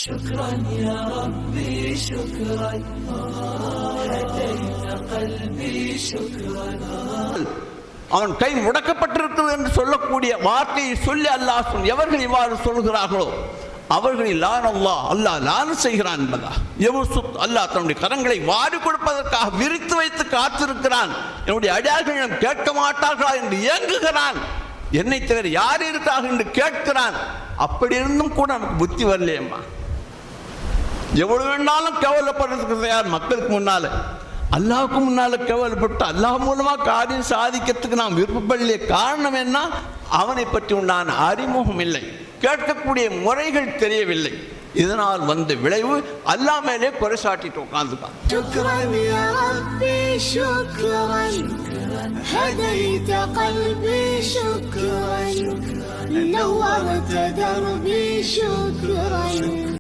شكرا يا ربي شكرا هديت قلبي شكرا. அவன் கை முடக்கப்பட்டிருக்கிறது என்று சொல்லக்கூடிய வார்த்தையை சொல்லி அல்லாஹ் எவர்கள் இவ்வாறு சொல்கிறார்களோ அவர்களில் லான் அல்லாஹ் லான் செய்கிறான் என்பதா. அல்லாஹ் தன்னுடைய கரங்களை வாரி கொடுப்பதற்காக விரித்து வைத்து காத்திருக்கிறான். என்னுடைய அடியார்கள் கேட்க மாட்டார்களா என்று ஏங்குகிறான். என்னை தவிர யார் இருக்கார்கள் என்று கேட்கிறான். அப்படி இருந்தும் கூட நமக்கு புத்தி வரலையம்மா. எவ்வளவு வேணாலும் கேவலப்படுறதுக்கு தயார். மக்களுக்கு முன்னால அல்லாஹ்வுக்கு முன்னால கேவலப்பட்டு அல்லாஹ் மூலமா காரியம் சாதிக்கிறதுக்கு நாம் விருப்பப்படலையே. காரணம் என்ன? அவனை பற்றி உண்டான அறிமுகம் இல்லை, கேட்கக்கூடிய முறைகள் தெரியவில்லை. இதனால் வந்த விளைவு அல்லாஹ் மேலே குறை சாட்டிட்டு உட்கார்ந்துப்பான். هديت قلبي شكرا نورت دربي شكرا.